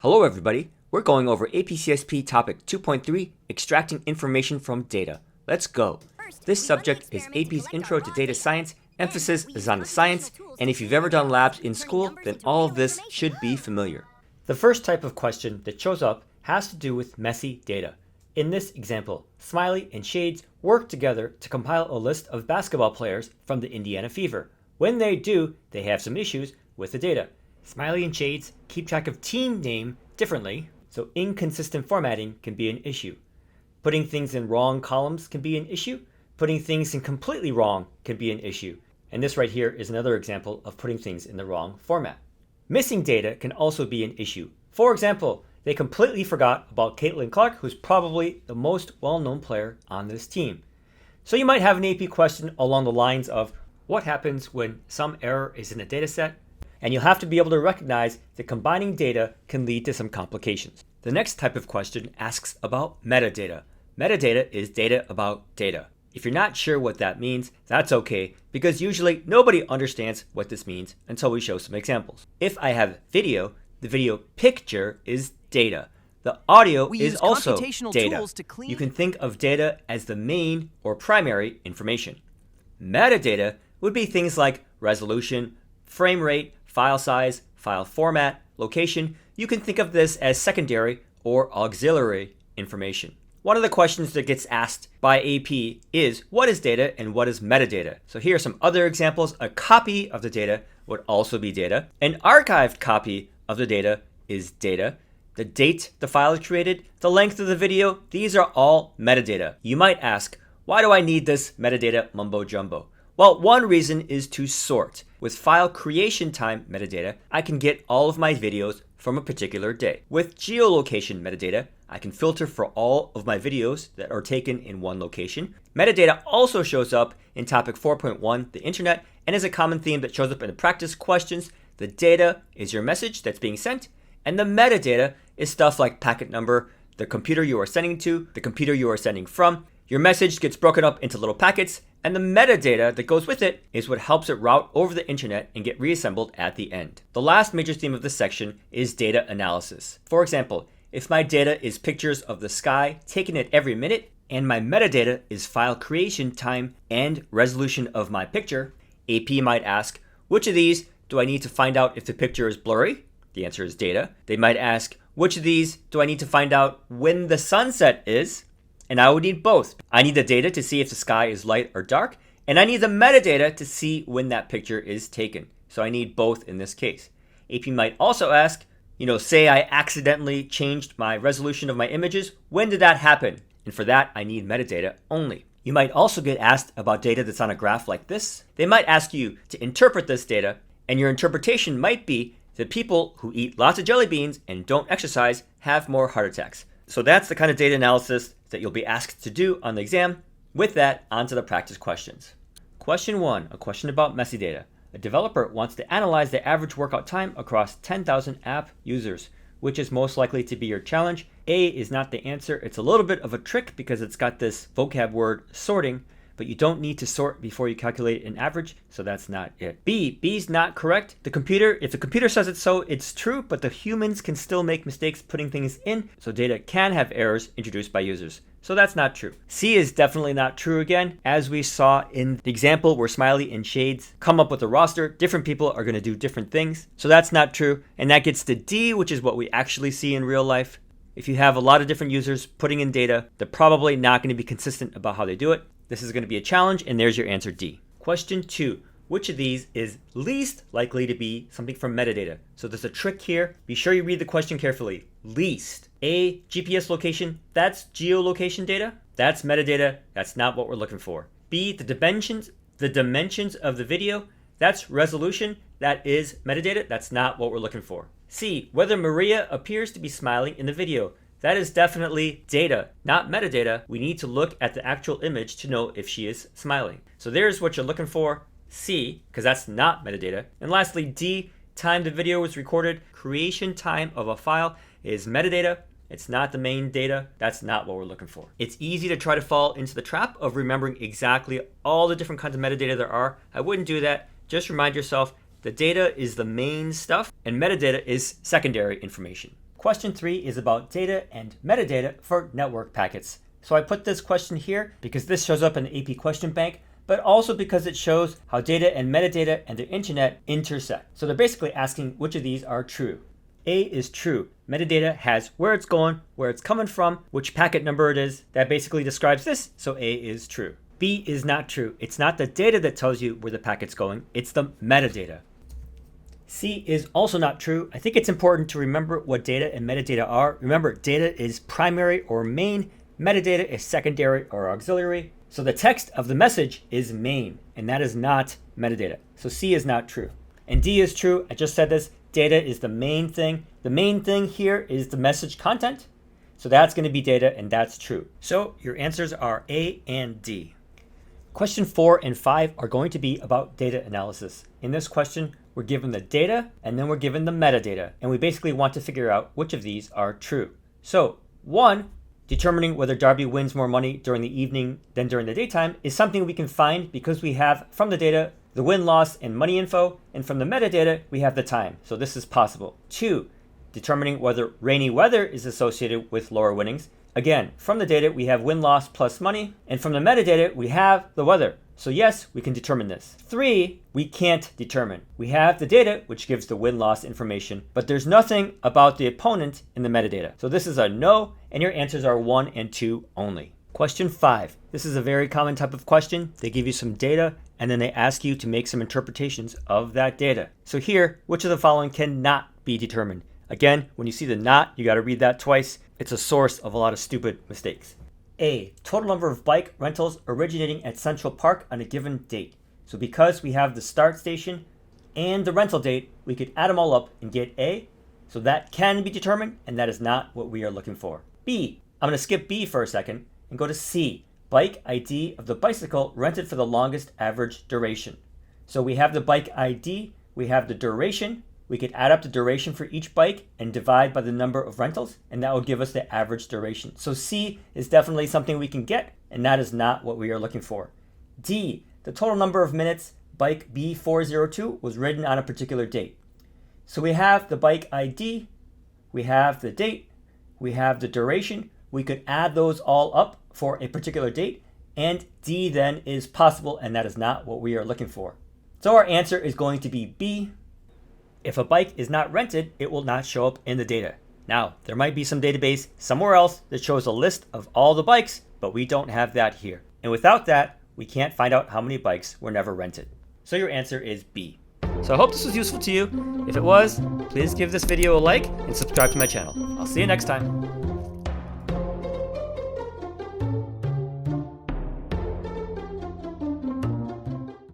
Hello everybody, we're going over AP CSP Topic 2.3, Extracting Information from Data. Let's go. This subject is AP's Intro to Data Science. Emphasis is on the science, and if you've ever done labs in school, then all of this should be familiar. The first type of question that shows up has to do with messy data. In this example, Smiley and Shades work together to compile a list of basketball players from the Indiana Fever. When they do, they have some issues with the data. Smiley and Shades keep track of team name differently, so inconsistent formatting can be an issue. Putting things in wrong columns can be an issue. Putting things in completely wrong can be an issue. And this right here is another example of putting things in the wrong format. Missing data can also be an issue. For example, they completely forgot about Caitlin Clark, who's probably the most well-known player on this team. So you might have an AP question along the lines of, what happens when some error is in a data set? And you'll have to be able to recognize that combining data can lead to some complications. The next type of question asks about metadata. Metadata is data about data. If you're not sure what that means, that's okay, because usually nobody understands what this means until we show some examples. If I have video, the video picture is data. The audio is also data. You can think of data as the main or primary information. Metadata would be things like resolution, frame rate, file size, file format, location. You can think of this as secondary or auxiliary information. One of the questions that gets asked by AP is, what is data and what is metadata? So here are some other examples. A copy of the data would also be data. An archived copy of the data is data. The date the file is created, the length of the video, these are all metadata. You might ask, why do I need this metadata mumbo jumbo? Well, one reason is to sort. With file creation time metadata, I can get all of my videos from a particular day. With geolocation metadata, I can filter for all of my videos that are taken in one location. Metadata also shows up in topic 4.1, the internet, and is a common theme that shows up in the practice questions. The data is your message that's being sent, and the metadata is stuff like packet number, the computer you are sending to, the computer you are sending from. Your message gets broken up into little packets, and the metadata that goes with it is what helps it route over the internet and get reassembled at the end. The last major theme of this section is data analysis. For example, if my data is pictures of the sky taken at every minute, and my metadata is file creation time and resolution of my picture, AP might ask, which of these do I need to find out if the picture is blurry? The answer is data. They might ask, which of these do I need to find out when the sunset is? And I would need both. I need the data to see if the sky is light or dark, and I need the metadata to see when that picture is taken. So I need both in this case. AP might also ask, say I accidentally changed my resolution of my images. When did that happen? And for that, I need metadata only. You might also get asked about data that's on a graph like this. They might ask you to interpret this data, and your interpretation might be that people who eat lots of jelly beans and don't exercise have more heart attacks. So that's the kind of data analysis that you'll be asked to do on the exam. With that, on to the practice questions. Question 1, a question about messy data. A developer wants to analyze the average workout time across 10,000 app users. Which is most likely to be your challenge? A is not the answer. It's a little bit of a trick because it's got this vocab word sorting, but you don't need to sort before you calculate an average, so that's not it. B's not correct. If the computer says it's so, it's true, but the humans can still make mistakes putting things in, so data can have errors introduced by users. So that's not true. C is definitely not true again. As we saw in the example where Smiley and Shades come up with a roster, different people are going to do different things. So that's not true. And that gets to D, which is what we actually see in real life. If you have a lot of different users putting in data, they're probably not going to be consistent about how they do it. This is going to be a challenge, and there's your answer D. Question 2. Which of these is least likely to be something from metadata? So there's a trick here. Be sure you read the question carefully. Least. A, GPS location. That's geolocation data. That's metadata. That's not what we're looking for. B, the dimensions of the video. That's resolution. That is metadata. That's not what we're looking for. C, whether Maria appears to be smiling in the video. That is definitely data, not metadata. We need to look at the actual image to know if she is smiling. So there's what you're looking for. C, because that's not metadata. And lastly, D, time the video was recorded. Creation time of a file is metadata. It's not the main data. That's not what we're looking for. It's easy to try to fall into the trap of remembering exactly all the different kinds of metadata there are. I wouldn't do that. Just remind yourself the data is the main stuff and metadata is secondary information. Question 3 is about data and metadata for network packets. So I put this question here because this shows up in the AP question bank, but also because it shows how data and metadata and the internet intersect. So they're basically asking which of these are true. A is true. Metadata has where it's going, where it's coming from, which packet number it is. That basically describes this, so A is true. B is not true. It's not the data that tells you where the packet's going, it's the metadata. C is also not true. I think it's important to remember what data and metadata are. Remember, data is primary or main, metadata is secondary or auxiliary. So the text of the message is main, and that is not metadata. So C is not true. And D is true. I just said this. Data is the main thing. The main thing here is the message content. So that's going to be data, and that's true. So your answers are A and D. Question 4 and 5 are going to be about data analysis. In this question, we're given the data, and then we're given the metadata. And we basically want to figure out which of these are true. So 1, determining whether Darby wins more money during the evening than during the daytime is something we can find because we have from the data the win-loss and money info, and from the metadata we have the time. So this is possible. 2, determining whether rainy weather is associated with lower winnings. Again, from the data we have win-loss plus money, and from the metadata we have the weather. So yes, we can determine this. 3, we can't determine. We have the data, which gives the win-loss information, but there's nothing about the opponent in the metadata. So this is a no, and your answers are 1 and 2 only. Question 5. This is a very common type of question. They give you some data, and then they ask you to make some interpretations of that data. So here, which of the following cannot be determined? Again, when you see the not, you got to read that twice. It's a source of a lot of stupid mistakes. A, total number of bike rentals originating at Central Park on a given date. So because we have the start station and the rental date, we could add them all up and get A. So that can be determined, and that is not what we are looking for. B, I'm going to skip B for a second and go to C, bike ID of the bicycle rented for the longest average duration. So we have the bike ID, we have the duration. We could add up the duration for each bike and divide by the number of rentals, and that will give us the average duration. So C is definitely something we can get, and that is not what we are looking for. D, the total number of minutes bike B402 was ridden on a particular date. So we have the bike ID, we have the date, we have the duration. We could add those all up for a particular date, and D then is possible, and that is not what we are looking for. So our answer is going to be B. If a bike is not rented, it will not show up in the data. Now, there might be some database somewhere else that shows a list of all the bikes, but we don't have that here. And without that, we can't find out how many bikes were never rented. So your answer is B. So I hope this was useful to you. If it was, please give this video a like and subscribe to my channel. I'll see you next time.